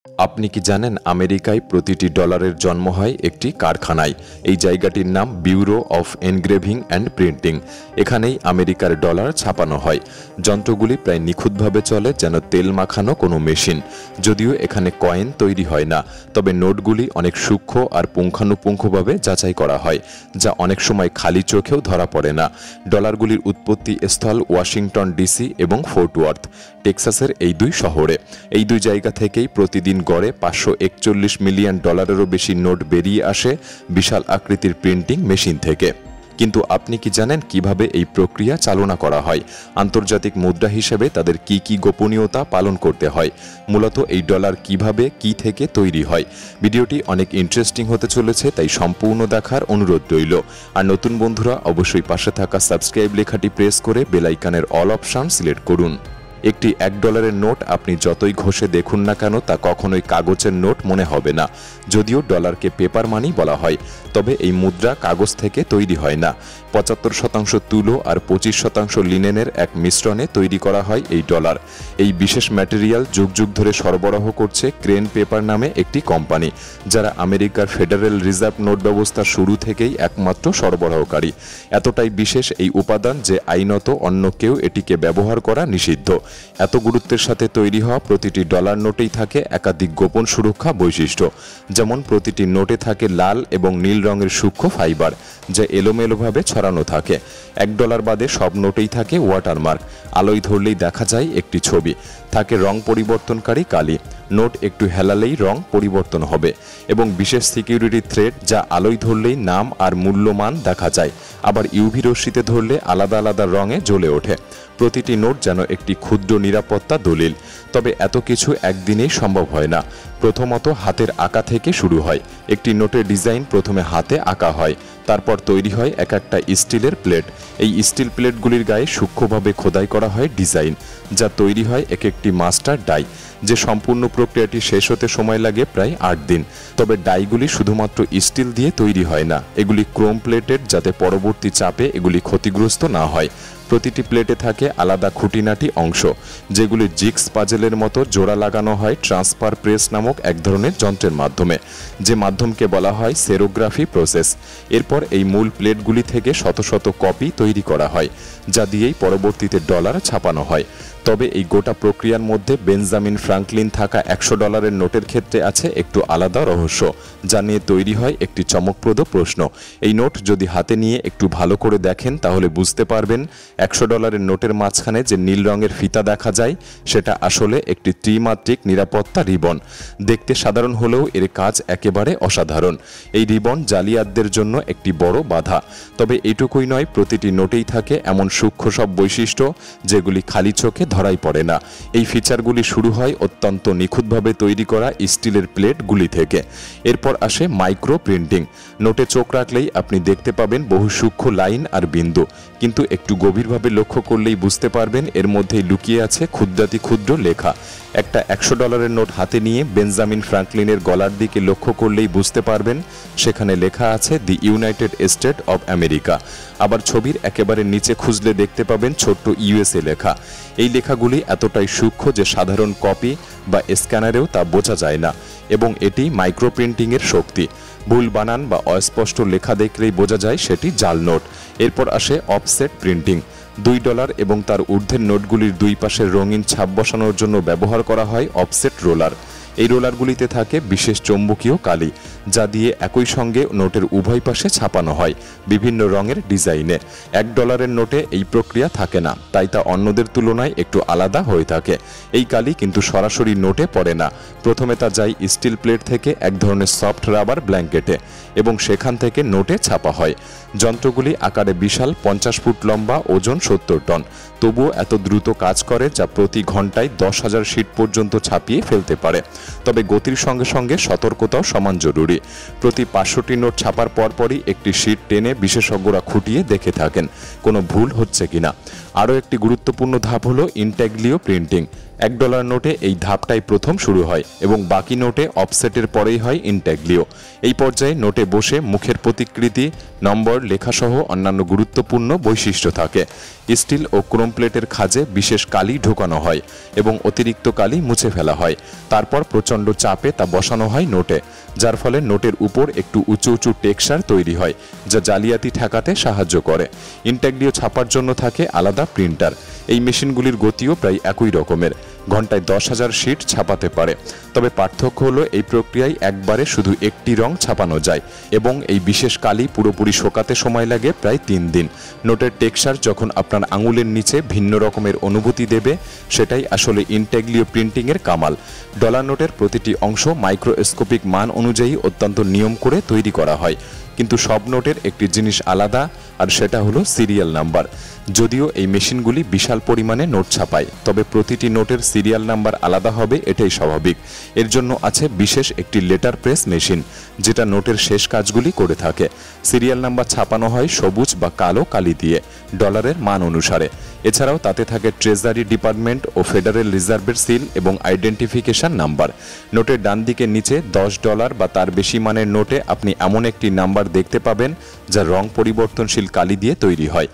আপনি কি জানেন আমেরিকায় প্রতিটি ডলারের জন্ম হয় একটি কারখানায়। এই জায়গাটির নাম bureau of engraving and printing. এখানেই আমেরিকার ডলার ছাপানো হয়। যন্ত্রগুলি প্রায় নিখুঁতভাবে চলে, যেন তেল মাখানো কোনো মেশিন। যদিও এখানে কয়েন তৈরি হয় না, তবে নোটগুলি অনেক সূক্ষ্ম আর পুঙ্খানুপুঙ্খভাবে যাচাই করা হয়, যা অনেক সময় খালি চোখেও ধরা পড়ে না। ডলারগুলির উৎপত্তি স্থল ওয়াশিংটন ডিসি এবং ফোর্ট ওয়ার্থ, টেক্সাসের এই দুই শহরে। এই দুই জায়গা থেকেই প্রতিদিন গড়ে 541 মিলিয়ন ডলারেরও বেশি নোট বেরিয়ে আসে বিশাল আকৃতির প্রিন্টিং মেশিন থেকে। কিন্তু আপনি কি জানেন কিভাবে এই প্রক্রিয়া চালনা করা হয়? আন্তর্জাতিক মুদ্রা হিসেবে তাদের কি কি গোপনীয়তা পালন করতে হয়? মূলত এই ডলার কিভাবে কি থেকে তৈরি হয়? ভিডিওটি অনেক ইন্টারেস্টিং হতে চলেছে, তাই সম্পূর্ণ দেখার অনুরোধ রইল। আর নতুন বন্ধুরা অবশ্যই পাশে থাকা সাবস্ক্রাইব লেখাটি প্রেস করে বেল আইকনের অল অপশন সিলেক্ট করুন। একটি $1 নোট আপনি যতই ঘষে দেখুন না কেন, তা কখনোই কাগজের নোট মনে হবে না। যদিও ডলারকে পেপার মানি বলা হয়, তবে এই মুদ্রা কাগজ থেকে তৈরি হয় না। 75% তুলো আর 25% লিনেনের এক মিশ্রণে তৈরি করা হয় এই ডলার। এই বিশেষ ম্যাটেরিয়াল যুগ যুগ ধরে সরবরাহ করছে ক্রেন পেপার নামে একটি কোম্পানি, যারা আমেরিকার ফেডারেল রিজার্ভ নোট ব্যবস্থার শুরু থেকেই একমাত্র সরবরাহকারী। এতটাই বিশেষ এই উপাদান যে আইনত অন্য কেউ এটিকে ব্যবহার করা নিষিদ্ধ। এত গুরুত্বের সাথে তৈরি হওয়া প্রতিটি ডলার নোটেই থাকে একাধিক গোপন সুরক্ষা বৈশিষ্ট্য। যেমন প্রতিটি নোটে থাকে লাল এবং নীল রঙের সূক্ষ্ম ফাইবার, যা এলোমেলোভাবে ছড়ানো থাকে। $1 বাদে সব নোটেই থাকে ওয়াটারমার্ক, আলোয় ধরলেই দেখা যায় একটি ছবি। থাকে রং পরিবর্তনকারী কালি, নোট একটু হেলালেই রং পরিবর্তন হবে, এবং বিশেষ সিকিউরিটি থ্রেড, যা আলোয় ধরলেই নাম আর মূল্যমান দেখা যায়, আবার ইউভি রশ্মিতে ধরলে আলাদা আলাদা রঙে জ্বলে ওঠে। প্রতিটি নোট যেন একটি ক্ষুদ্র নিরাপত্তা দলিল। তবে এত কিছু একদিনেই সম্ভব হয় না। প্রথমত হাতের আঁকা থেকে শুরু হয়। একটি নোটের ডিজাইন প্রথমে হাতে আঁকা হয়, তারপর তৈরি হয় এক একটা স্টিলের প্লেট। এই স্টিল প্লেটগুলির গায়ে সূক্ষ্মভাবে খোদাই করা হয় ডিজাইন, যা তৈরি হয় এক একটি মাস্টার ডাই। যে সম্পূর্ণ প্রক্রিয়াটি শেষ হতে সময় লাগে প্রায় 8 দিন। তবে ডাইগুলি শুধুমাত্র স্টিল দিয়ে তৈরি হয় না, এগুলি ক্রোম প্লেটেড, যাতে পরবর্তী চাপে এগুলি ক্ষতিগ্রস্ত না হয়। প্রতিটি প্লেটে থাকে আলাদা খুঁটিনাটি অংশ, যেগুলি জিগস পাজেলের মতো জোড়া লাগানো হয় ট্রান্সফার প্রেস নামক এক ধরনের যন্ত্রের মাধ্যমে, যে মাধ্যমকে বলা হয় সেরোগ্রাফি প্রসেস। এরপর এই মূল প্লেটগুলি থেকে শত শত কপি তৈরি করা হয়, যা দিয়েই পরবর্তীতে ডলার ছাপানো হয়। তবে এই গোটা প্রক্রিয়ার মধ্যে বেঞ্জামিন ফ্রাঙ্কলিন থাকা $100 নোটের ক্ষেত্রে আছে একটু আলাদা রহস্য, যা নিয়ে তৈরি হয় একটি চমকপ্রদ প্রশ্ন। এই নোট যদি হাতে নিয়ে একটু ভালো করে দেখেন, তাহলে বুঝতে পারবেন $100 নোটের মাঝখানে যে নীল রঙের ফিতা দেখা যায়, সেটা আসলে একটি ত্রিমাত্রিক নিরাপত্তা রিবন। দেখতে সাধারণ হলেও এর কাজ একেবারে অসাধারণ। এই রিবন জালিয়াতদের জন্য একটি বড় বাধা। তবে এইটুকুই নয়, প্রতিটি নোটেই থাকে এমন সূক্ষ্ম সব বৈশিষ্ট্য যেগুলি খালি চোখে ধরাই পড়ে না। এই ফিচারগুলি শুরু হয় অত্যন্ত নিখুঁতভাবে তৈরি করা স্টিলের প্লেটগুলি থেকে। এরপর আসে মাইক্রো প্রিন্টিং। নোটে চোখ রাখলেই আপনি দেখতে পাবেন বহু সূক্ষ্ম লাইন আর বিন্দু, কিন্তু একটু গভীরভাবে লক্ষ্য করলেই বুঝতে পারবেন এর মধ্যেই লুকিয়ে আছে ক্ষুদ্রাতি ক্ষুদ্র লেখা। একটা $100 নোট হাতে নিয়ে বেঞ্জামিন ফ্রাঙ্কলিনের গলার দিকে লক্ষ্য করলেই বুঝতে পারবেন সেখানে লেখা আছে the United state of America. আবার ছবির একেবারে নিচে খুঁজলে দেখতে পাবেন ছোট্ট USA লেখা। এই লেখাগুলি এতটাই সূক্ষ্ম যে সাধারণ কপি বা স্ক্যানারেও তা বোঝা যায় না, এবং এটি মাইক্রো প্রিন্টিংয়ের শক্তি। ভুল বানান বা অস্পষ্ট লেখা দেখলেই বোঝা যায় সেটি জাল নোট। এরপর আসে অফসেট প্রিন্টিং। $2 এবং তার ঊর্ধ্বের নোটগুলির দুই পাশের রঙিন ছাপ বসানোর জন্য ব্যবহার করা হয় অফসেট রোলার। এই রোলারগুলিতে থাকে বিশেষ চৌম্বকীয় কালি, যা দিয়ে একই সঙ্গে নোটের উভয় পাশে ছাপানো হয় বিভিন্ন রঙের ডিজাইনে। $1 নোটে এই প্রক্রিয়া থাকে না, তাই তা অন্যদের তুলনায় একটু আলাদা হয়ে থাকে। এই কালি কিন্তু সরাসরি নোটে পড়ে না। প্রথমে তা যায় স্টিল প্লেট থেকে এক ধরনের সফট রাবার ব্ল্যাঙ্কেটে, এবং সেখান থেকে নোটে ছাপা হয়। যন্ত্রগুলি আকারে বিশাল, 50 ফুট লম্বা, ওজন 70 টন। তবুও এত দ্রুত কাজ করে যা প্রতি ঘন্টায় 10,000 শিট পর্যন্ত ছাপিয়ে ফেলতে পারে। তবে গতির সঙ্গে সঙ্গে সতর্কতাও সমান জরুরি। প্রতি 500টি নোট ছাপার পরপরই একটি শিট টেনে বিশেষজ্ঞরা খুঁটিয়ে দেখে থাকেন কোনো ভুল হচ্ছে কিনা। আরও একটি গুরুত্বপূর্ণ ধাপ হলো ইনট্যাগলিও প্রিন্টিং। $1 নোটে এই ধাপটাই প্রথম শুরু হয় এবং বাকি নোটে অফসেটের পরেই হয় ইনট্যাগ্লিও। এই পর্যায়ে নোটে বসে মুখের প্রতিকৃতি, নম্বর, লেখাসহ অন্যান্য গুরুত্বপূর্ণ বৈশিষ্ট্য থাকে। স্টিল ও ক্রোম প্লেটের খাঁজে বিশেষ কালি ঢোকানো হয় এবং অতিরিক্ত কালি মুছে ফেলা হয়। তারপর প্রচণ্ড চাপে তা বসানো হয় নোটে, যার ফলে নোটের উপর একটু উঁচু উঁচু টেক্সচার তৈরি হয়, যা জালিয়াতি ঠেকাতে সাহায্য করে। ইনট্যাগ্লিও ছাপার জন্য থাকে আলাদা প্রিন্টার। এই মেশিনগুলির গতিও প্রায় একই রকমের, ঘন্টায় 10,000 শিট ছাপাতে পারে। তবে পার্থক্য হলো এই প্রক্রিয়ায় একবারে শুধু একটি রং ছাপানো যায় এবং এই বিশেষ কালি পুরোপুরি শোকাতে সময় লাগে প্রায় 3 দিন। নোটের টেক্সচার যখন আপনার আঙুলের নিচে ভিন্ন রকমের অনুভূতি দেবে, সেটাই আসলে ইনট্যাগ্লিও প্রিন্টিংয়ের কামাল। ডলার নোটের প্রতিটি অংশ মাইক্রোস্কোপিক মান অনুযায়ী অত্যন্ত নিয়ম করে তৈরি করা হয়, কিন্তু সব নোটের একটি জিনিস আলাদা, আর সেটা হলো সিরিয়াল নাম্বার। যদিও এই মেশিনগুলি বিশাল পরিমাণে নোট ছাপায়, তবে প্রতিটি নোটের সিরিয়াল নাম্বার আলাদা হবে, এটাই স্বাভাবিক। এর জন্য আছে বিশেষ একটি লেটার প্রেস মেশিন, যেটা নোটের শেষ কাজগুলি করে থাকে। সিরিয়াল নাম্বার ছাপানো হয় সবুজ বা কালো কালি দিয়ে, ডলারের মান অনুসারে। এছাড়াও তাতে থাকে ট্রেজারি ডিপার্টমেন্ট ও ফেডারেল রিজার্ভের সিল এবং আইডেন্টিফিকেশন নাম্বার। নোটের ডান দিকে নিচে $10 বা তার বেশি মানের নোটে আপনি এমন একটি নাম্বার দেখতে পাবেন যা রং পরিবর্তনশীল কালি দিয়ে তৈরি হয়।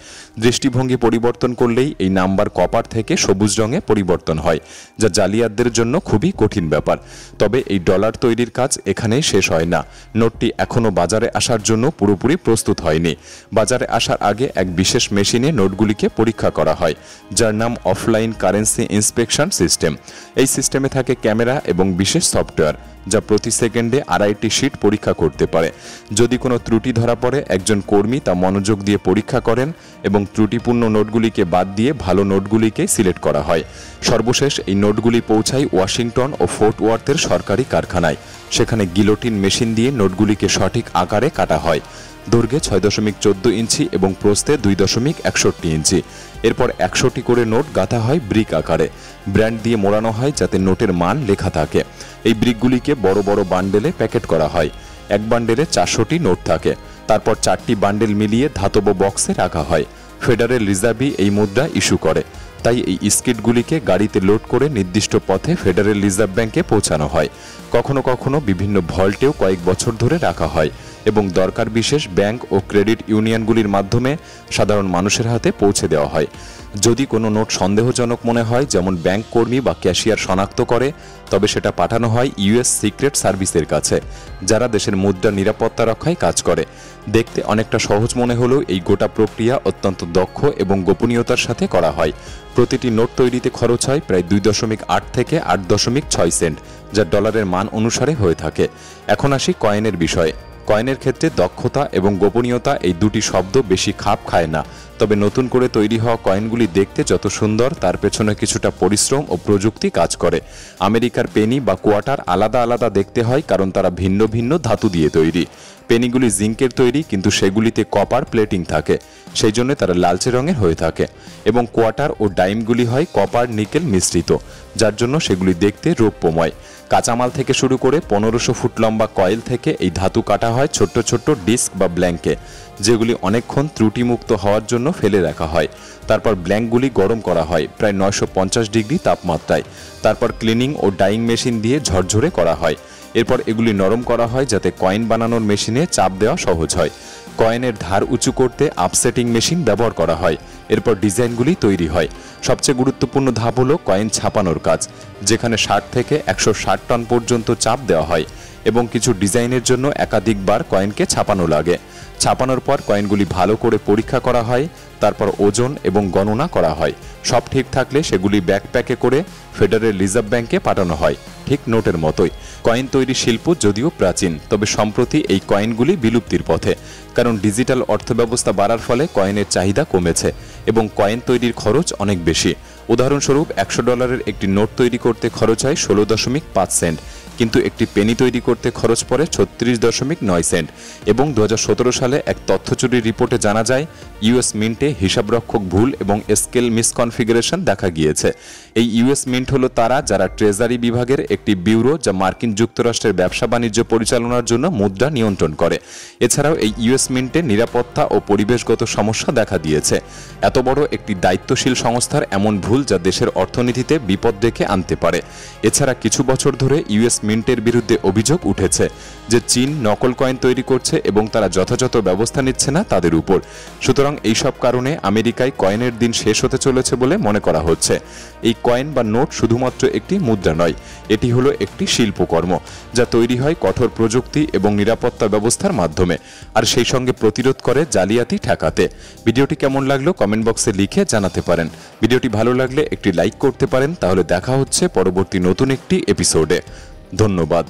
দৃষ্টিভঙ্গি পরিবর্তন করলেই এই নাম্বার কপার থেকে সবুজ রঙে পরিবর্তন হয়, যা জালিয়াতদের জন্য খুবই কঠিন ব্যাপার। তবে এই ডলার তৈরির কাজ এখানেই শেষ হয় না। নোটটি এখনও বাজারে আসার জন্য পুরোপুরি প্রস্তুত হয়নি। বাজারে আসার আগে এক বিশেষ মেশিনে নোটগুলিকে পরীক্ষা করা হয়, যার নাম অফলাইন কারেন্সি ইন্সপেকশন সিস্টেম। এই সিস্টেমে থাকে ক্যামেরা এবং বিশেষ সফটওয়্যার, যা প্রতি সেকেন্ডে 2.5টি শিট পরীক্ষা করতে পারে। যদি কোনো ত্রুটি ধরা পড়ে, একজন কর্মী তা মনোযোগ দিয়ে পরীক্ষা করেন এবং ত্রুটিপূর্ণ নোটগুলিকে বাদ দিয়ে ভালো নোটগুলিকে সিলেক্ট করা হয়। সর্বশেষ এই নোটগুলি পৌঁছায় ওয়াশিংটন ও ফোর্ট ওয়ার্থের সরকারি কারখানায়। সেখানে গিলোটিন মেশিন দিয়ে নোটগুলিকে সঠিক আকারে কাটা হয়। দৈর্ঘ্যে 6.14 ইঞ্চি এবং প্রস্থে 2.61 ইঞ্চি। এরপর 100টি করে নোট গাঁথা হয় ব্রিক আকারে। ব্র্যান্ড দিয়ে মোড়ানো হয় যাতে নোটের মান লেখা থাকে। এই ব্রিকগুলিকে বড় বড় বান্ডেলে প্যাকেট করা হয়। এক বান্ডেলে 400টি নোট থাকে। তারপর 4টি বান্ডেল মিলিয়ে ধাতব বক্সে রাখা হয়। ফেডারেল রিজার্ভই এই মুদ্রা ইস্যু করে, তাই এই স্কিটগুলিকে গাড়িতে লোড করে নির্দিষ্ট পথে ফেডারেল রিজার্ভ ব্যাংকে পৌঁছানো হয়। কখনো কখনো বিভিন্ন ভল্টেও কয়েক বছর ধরে রাখা হয় এবং দরকার বিশেষ ব্যাংক ও ক্রেডিট ইউনিয়নগুলির মাধ্যমে সাধারণ মানুষের হাতে পৌঁছে দেওয়া হয়। যদি কোনো নোট সন্দেহজনক মনে হয়, যেমন ব্যাংক কর্মী বা ক্যাশিয়ার শনাক্ত করে, তবে সেটা পাঠানো হয় ইউএস সিক্রেট সার্ভিসের কাছে, যারা দেশের মুদ্রার নিরাপত্তা রক্ষায় কাজ করে। দেখতে অনেকটা সহজ মনে হলেও এই গোটা প্রক্রিয়া অত্যন্ত দক্ষ এবং গোপনীয়তার সাথে করা হয়। প্রতিটি নোট তৈরিতে খরচ হয় প্রায় 2.8 থেকে 8.6 সেন্ট, যা ডলারের মান অনুসারে হয়ে থাকে। এখন আসি কয়েনের বিষয়ে। কয়েনের ক্ষেত্রে দক্ষতা এবং গোপনীয়তা এই দুটি শব্দ বেশি খাপ খায় না, তবে নতুন করে তৈরি হওয়া কয়েনগুলি দেখতে যত সুন্দর, তার পেছনে কিছুটা পরিশ্রম ও প্রযুক্তি কাজ করে। আমেরিকার পেনি বা কোয়ার্টার আলাদা আলাদা দেখতে হয়, কারণ তারা ভিন্ন ভিন্ন ধাতু দিয়ে তৈরি। পেনিগুলি জিঙ্কের তৈরি, কিন্তু সেগুলিতে কপার প্লেটিং থাকে, সেই জন্য তারা লালচে রঙের হয়ে থাকে। এবং কোয়ার্টার ও ডাইমগুলি হয় কপার নিকেল মিশ্রিত, যার জন্য সেগুলি দেখতে রৌপ্যময়। কাঁচামাল থেকে শুরু করে 1500 ফুট লম্বা কয়েল থেকে এই ধাতু কাটা হয় ছোট্ট ছোট্ট ডিস্ক বা ব্ল্যাঙ্কে, যেগুলি অনেকক্ষণ ত্রুটিমুক্ত হওয়ার জন্য ফেলে রাখা হয়। তারপর ব্ল্যাঙ্কগুলি গরম করা হয় প্রায় 950 ডিগ্রি তাপমাত্রায়। তারপর ক্লিনিং ও ডাইং মেশিন দিয়ে ঝরঝরে করা হয়। এরপর এগুলি নরম করা হয় যাতে কয়েন বানানোর মেশিনে চাপ দেওয়া সহজ হয়। কয়েনের ধার উঁচু করতে আপসেটিং মেশিন ব্যবহার করা হয়। এরপর ডিজাইনগুলি তৈরি হয়। সবচেয়ে গুরুত্বপূর্ণ ধাপ হলো কয়েন ছাপানোর কাজ, যেখানে 60 থেকে 160 টন পর্যন্ত চাপ দেওয়া হয় এবং কিছু ডিজাইনের জন্য একাধিকবার কয়েনকে ছাপানো লাগে। ছাপানোর পর কয়েনগুলি ভালো করে পরীক্ষা করা হয়, তারপর ওজন এবং গণনা করা হয়। সব ঠিক থাকলে সেগুলি ব্যাকপ্যাকে করে ফেডারেল রিজার্ভ ব্যাংকে পাঠানো হয়, ঠিক নোটের মতোই। কয়েন তৈরির শিল্প যদিও প্রাচীন, তবে সম্প্রতি এই কয়েনগুলি বিলুপ্তির পথে, কারণ ডিজিটাল অর্থব্যবস্থা বাড়ার ফলে কয়েনের চাহিদা কমেছে এবং কয়েন তৈরির খরচ অনেক বেশি। উদাহরণস্বরূপ $100 একটি নোট তৈরি করতে খরচ হয় 16.5 সেন্ট, কিন্তু একটি পেনি তৈরি করতে খরচ পড়ে 36.9 সেন্ট। এবং 2017 সালে এক তথ্য চুরির রিপোর্টে জানা যায় ইউএস মিন্টে হিসাবরক্ষক ভুল এবং স্কেল মিসকনফিগারেশন দেখা গিয়েছে। এই ইউএস মিন্ট হলো তারা যারা ট্রেজারি বিভাগের একটি ব্যুরো যা মার্কিন যুক্তরাষ্ট্রের ব্যবসা বাণিজ্য পরিচালনার জন্য মুদ্রা নিয়ন্ত্রণ করে। এছাড়াও এই ইউএস মিন্টে নিরাপত্তা ও পরিবেশগত সমস্যা দেখা দিয়েছে। এত বড় একটি দায়িত্বশীল সংস্থার এমন ভুল যা দেশের অর্থনীতিতে বিপদ ডেকে আনতে পারে। এছাড়া কিছু বছর ধরে ইউএস মিন্টের বিরুদ্ধে অভিযোগ উঠেছে যে চীন নকল কয়েন তৈরি করছে এবং তারা যথাযথ ব্যবস্থা নিচ্ছে না তাদের উপর। সুতরাং এইসব কারণে আমেরিকায় কয়েনের দিন শেষ হতে চলেছে বলে মনে করা হচ্ছে। এই কয়েন বা নোট শুধুমাত্র একটি মুদ্রা নয়, এটি হলো একটি শিল্পকর্ম যা তৈরি হয় কঠোর প্রযুক্তি এবং নিরাপত্তা ব্যবস্থার মাধ্যমে, আর সেই সঙ্গে প্রতিরোধ করে জালিয়াতি ঠেকাতে। ভিডিওটি কেমন লাগলো কমেন্ট বক্সে লিখে জানাতে পারেন। ভিডিওটি ভালো লাগলে একটি লাইক করতে পারেন। তাহলে দেখা হচ্ছে পরবর্তী নতুন একটি এপিসোডে। ধন্যবাদ।